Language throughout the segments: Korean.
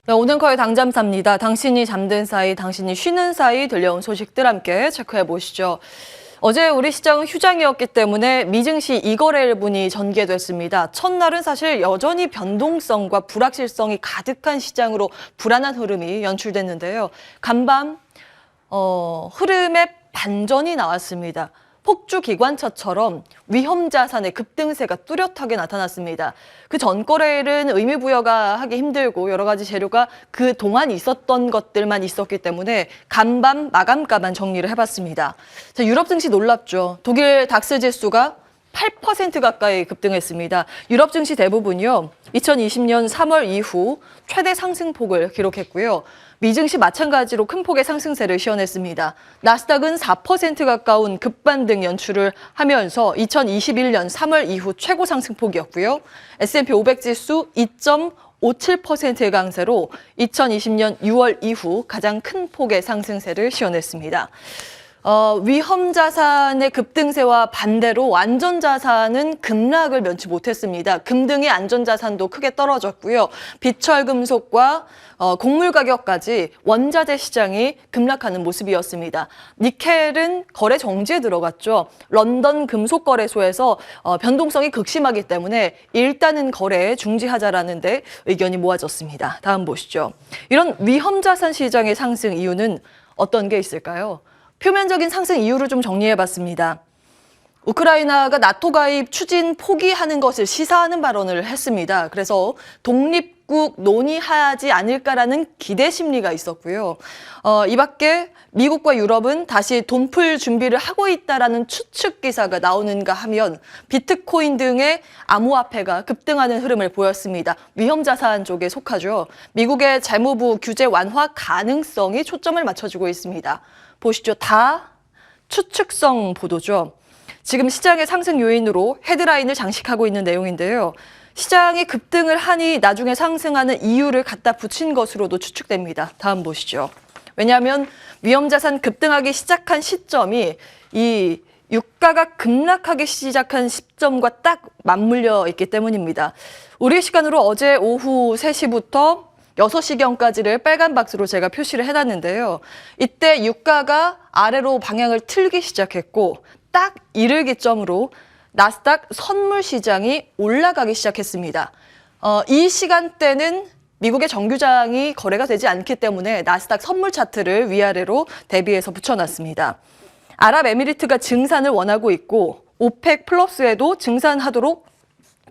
네, 오늘커의 당잠사입니다. 당신이 잠든 사이, 당신이 쉬는 사이 들려온 소식들 함께 체크해 보시죠. 어제 우리 시장은 휴장이었기 때문에 미증시 2거래일분이 전개됐습니다. 첫날은 사실 여전히 변동성과 불확실성이 가득한 시장으로 불안한 흐름이 연출됐는데요. 간밤 흐름의 반전이 나왔습니다. 폭주 기관차처럼 위험 자산의 급등세가 뚜렷하게 나타났습니다. 그 전 거래일은 의미 부여가 하기 힘들고 여러 가지 재료가 그 동안 있었던 것들만 있었기 때문에 간밤 마감가만 정리를 해봤습니다. 자, 유럽 증시 놀랍죠. 독일 닥스 지수가 8% 가까이 급등했습니다. 유럽 증시 대부분이요. 2020년 3월 이후 최대 상승폭을 기록했고요. 미증시 마찬가지로 큰 폭의 상승세를 시현했습니다. 나스닥은 4% 가까운 급반등 연출을 하면서 2021년 3월 이후 최고 상승폭이었고요. S&P 500 지수 2.57%의 강세로 2020년 6월 이후 가장 큰 폭의 상승세를 시현했습니다. 위험 자산의 급등세와 반대로 안전 자산은 급락을 면치 못했습니다. 금등의 안전 자산도 크게 떨어졌고요. 비철 금속과 곡물 가격까지 원자재 시장이 급락하는 모습이었습니다. 니켈은 거래 정지에 들어갔죠. 런던 금속거래소에서 변동성이 극심하기 때문에 일단은 거래에 중지하자라는 데 의견이 모아졌습니다. 다음 보시죠. 이런 위험 자산 시장의 상승 이유는 어떤 게 있을까요? 표면적인 상승 이유를 좀 정리해봤습니다. 우크라이나가 나토 가입 추진 포기하는 것을 시사하는 발언을 했습니다. 그래서 독립국 논의하지 않을까라는 기대 심리가 있었고요. 이 밖에 미국과 유럽은 다시 돈 풀 준비를 하고 있다라는 추측 기사가 나오는가 하면 비트코인 등의 암호화폐가 급등하는 흐름을 보였습니다. 위험자산 쪽에 속하죠. 미국의 재무부 규제 완화 가능성이 초점을 맞춰주고 있습니다. 보시죠. 다 추측성 보도죠. 지금 시장의 상승 요인으로 헤드라인을 장식하고 있는 내용인데요. 시장이 급등을 하니 나중에 상승하는 이유를 갖다 붙인 것으로도 추측됩니다. 다음 보시죠. 왜냐하면 위험자산 급등하기 시작한 시점이 이 유가가 급락하기 시작한 시점과 딱 맞물려 있기 때문입니다. 우리 시간으로 어제 오후 3시부터 6시경까지를 빨간 박스로 제가 표시를 해놨는데요. 이때 유가가 아래로 방향을 틀기 시작했고 딱 이를 기점으로 나스닥 선물 시장이 올라가기 시작했습니다. 이 시간대는 미국의 정규장이 거래가 되지 않기 때문에 나스닥 선물 차트를 위아래로 대비해서 붙여놨습니다. 아랍에미리트가 증산을 원하고 있고 오펙 플러스에도 증산하도록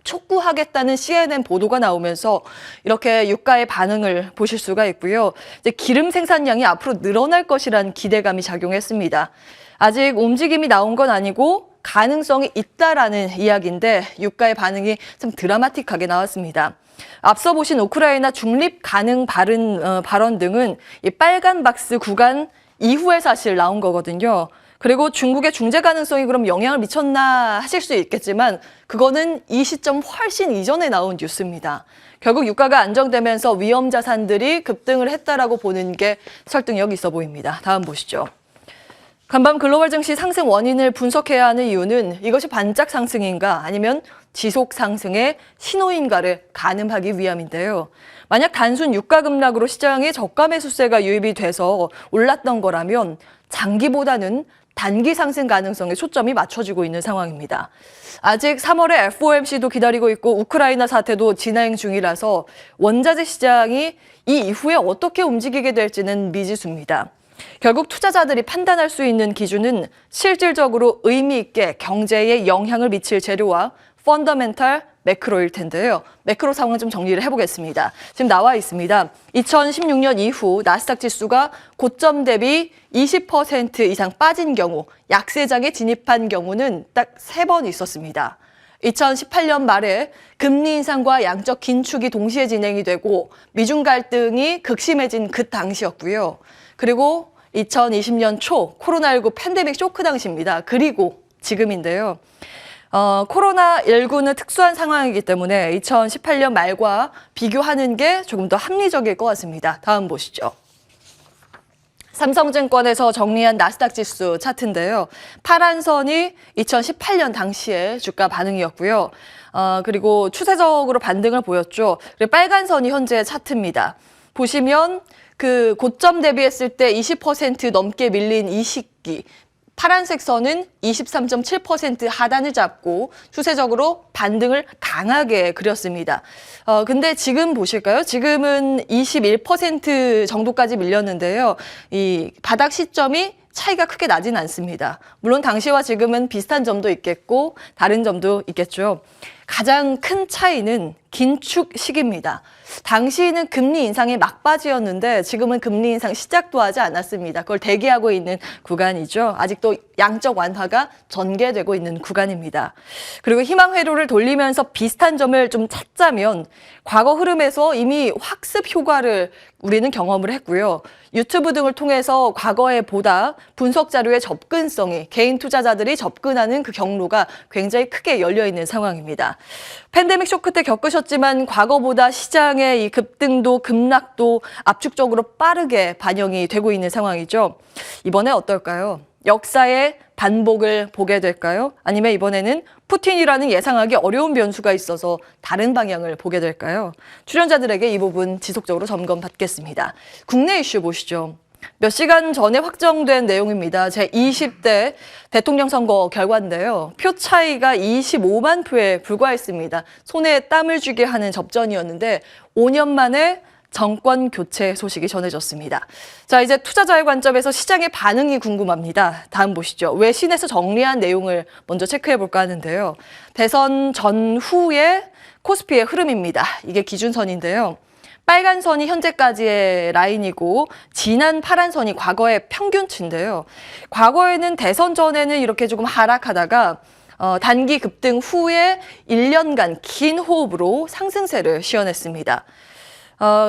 촉구하겠다는 CNN 보도가 나오면서 이렇게 유가의 반응을 보실 수가 있고요. 이제 기름 생산량이 앞으로 늘어날 것이라는 기대감이 작용했습니다. 아직 움직임이 나온 건 아니고 가능성이 있다라는 이야기인데 유가의 반응이 참 드라마틱하게 나왔습니다. 앞서 보신 우크라이나 중립 가능 발언 등은 이 빨간 박스 구간 이후에 사실 나온 거거든요. 그리고 중국의 중재 가능성이 그럼 영향을 미쳤나 하실 수 있겠지만 그거는 이 시점 훨씬 이전에 나온 뉴스입니다. 결국 유가가 안정되면서 위험 자산들이 급등을 했다라고 보는 게 설득력이 있어 보입니다. 다음 보시죠. 간밤 글로벌 증시 상승 원인을 분석해야 하는 이유는 이것이 반짝 상승인가 아니면 지속 상승의 신호인가를 가늠하기 위함인데요. 만약 단순 유가 급락으로 시장에 저가 매수세가 유입이 돼서 올랐던 거라면 장기보다는 단기 상승 가능성에 초점이 맞춰지고 있는 상황입니다. 아직 3월에 FOMC도 기다리고 있고 우크라이나 사태도 진행 중이라서 원자재 시장이 이 이후에 어떻게 움직이게 될지는 미지수입니다. 결국 투자자들이 판단할 수 있는 기준은 실질적으로 의미 있게 경제에 영향을 미칠 재료와 펀더멘탈 매크로일 텐데요. 매크로 상황 좀 정리를 해보겠습니다. 지금 나와 있습니다. 2016년 이후 나스닥 지수가 고점 대비 20% 이상 빠진 경우, 약세장에 진입한 경우는 딱 3번 있었습니다. 2018년 말에 금리 인상과 양적 긴축이 동시에 진행이 되고 미중 갈등이 극심해진 그 당시였고요. 그리고 2020년 초 코로나19 팬데믹 쇼크 당시입니다. 그리고 지금인데요. 코로나19는 특수한 상황이기 때문에 2018년 말과 비교하는 게 조금 더 합리적일 것 같습니다. 다음 보시죠. 삼성증권에서 정리한 나스닥 지수 차트인데요. 파란 선이 2018년 당시의 주가 반응이었고요. 그리고 추세적으로 반등을 보였죠. 그리고 빨간 선이 현재 차트입니다. 보시면 그 고점 대비했을 때 20% 넘게 밀린 이 시기 파란색 선은 23.7% 하단을 잡고 추세적으로 반등을 강하게 그렸습니다. 근데 지금 보실까요? 지금은 21% 정도까지 밀렸는데요. 이 바닥 시점이 차이가 크게 나진 않습니다. 물론 당시와 지금은 비슷한 점도 있겠고 다른 점도 있겠죠. 가장 큰 차이는 긴축 시기입니다. 당시에는 금리 인상의 막바지였는데 지금은 금리 인상 시작도 하지 않았습니다. 그걸 대기하고 있는 구간이죠. 아직도 양적 완화가 전개되고 있는 구간입니다. 그리고 희망 회로를 돌리면서 비슷한 점을 좀 찾자면 과거 흐름에서 이미 학습 효과를 우리는 경험을 했고요. 유튜브 등을 통해서 과거에 보다 분석 자료의 접근성이 개인 투자자들이 접근하는 그 경로가 굉장히 크게 열려 있는 상황입니다. 팬데믹 쇼크 때 겪으셨지만 과거보다 시장의 이 급등도 급락도 압축적으로 빠르게 반영이 되고 있는 상황이죠. 이번에 어떨까요? 역사의 반복을 보게 될까요? 아니면 이번에는 푸틴이라는 예상하기 어려운 변수가 있어서 다른 방향을 보게 될까요? 출연자들에게 이 부분 지속적으로 점검받겠습니다. 국내 이슈 보시죠. 몇 시간 전에 확정된 내용입니다. 제20대 대통령 선거 결과인데요. 표 차이가 25만 표에 불과했습니다. 손에 땀을 쥐게 하는 접전이었는데 5년 만에 정권 교체 소식이 전해졌습니다. 자, 이제 투자자의 관점에서 시장의 반응이 궁금합니다. 다음 보시죠. 외신에서 정리한 내용을 먼저 체크해 볼까 하는데요. 대선 전후의 코스피의 흐름입니다. 이게 기준선인데요. 빨간 선이 현재까지의 라인이고 진한 파란 선이 과거의 평균치인데요. 과거에는 대선 전에는 이렇게 조금 하락하다가 단기 급등 후에 1년간 긴 호흡으로 상승세를 시현했습니다.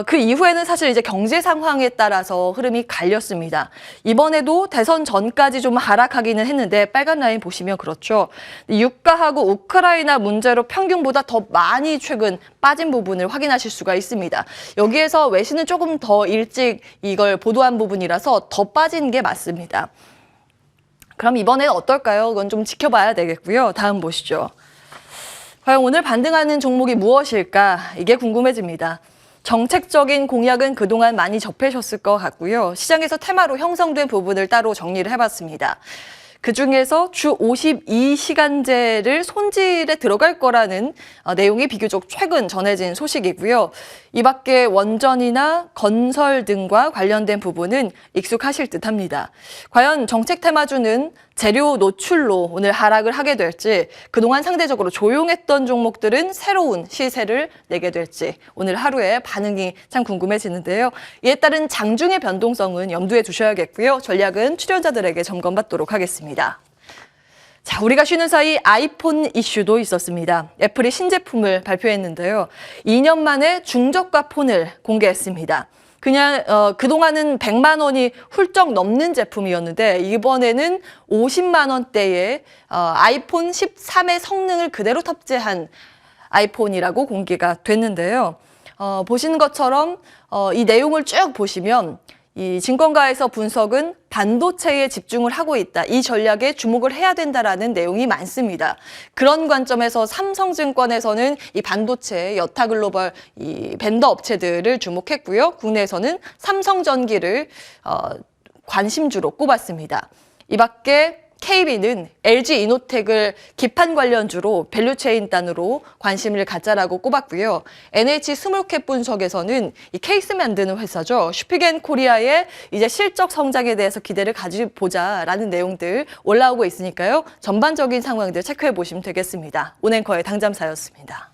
그 이후에는 사실 이제 경제 상황에 따라서 흐름이 갈렸습니다. 이번에도 대선 전까지 좀 하락하기는 했는데 빨간 라인 보시면 그렇죠. 유가하고 우크라이나 문제로 평균보다 더 많이 최근 빠진 부분을 확인하실 수가 있습니다. 여기에서 외신은 조금 더 일찍 이걸 보도한 부분이라서 더 빠진 게 맞습니다. 그럼 이번에는 어떨까요? 그건 좀 지켜봐야 되겠고요. 다음 보시죠. 과연 오늘 반등하는 종목이 무엇일까? 이게 궁금해집니다. 정책적인 공약은 그동안 많이 접하셨을 것 같고요. 시장에서 테마로 형성된 부분을 따로 정리를 해봤습니다. 그중에서 주 52시간제를 손질에 들어갈 거라는 내용이 비교적 최근 전해진 소식이고요. 이 밖에 원전이나 건설 등과 관련된 부분은 익숙하실 듯합니다. 과연 정책 테마주는 재료 노출로 오늘 하락을 하게 될지, 그동안 상대적으로 조용했던 종목들은 새로운 시세를 내게 될지 오늘 하루의 반응이 참 궁금해지는데요. 이에 따른 장중의 변동성은 염두에 두셔야겠고요. 전략은 출연자들에게 점검받도록 하겠습니다. 자, 우리가 쉬는 사이 아이폰 이슈도 있었습니다. 애플이 신제품을 발표했는데요. 2년 만에 중저가 폰을 공개했습니다. 그냥 그동안은 100만 원이 훌쩍 넘는 제품이었는데 이번에는 50만 원대의 아이폰 13의 성능을 그대로 탑재한 아이폰이라고 공개가 됐는데요. 보시는 것처럼 이 내용을 쭉 보시면 이 증권가에서 분석은 반도체에 집중을 하고 있다. 이 전략에 주목을 해야 된다라는 내용이 많습니다. 그런 관점에서 삼성증권에서는 이 반도체 여타 글로벌 이 벤더 업체들을 주목했고요. 국내에서는 삼성전기를 관심주로 꼽았습니다. 이 밖에 KB는 LG이노텍을 기판 관련주로 밸류체인 단으로 관심을 갖자라고 꼽았고요. NH 스몰캡 분석에서는 이 케이스 만드는 회사죠. 슈피겐코리아의 이제 실적 성장에 대해서 기대를 가져보자라는 내용들 올라오고 있으니까요. 전반적인 상황들 체크해 보시면 되겠습니다. 온앵커의 당잠사였습니다.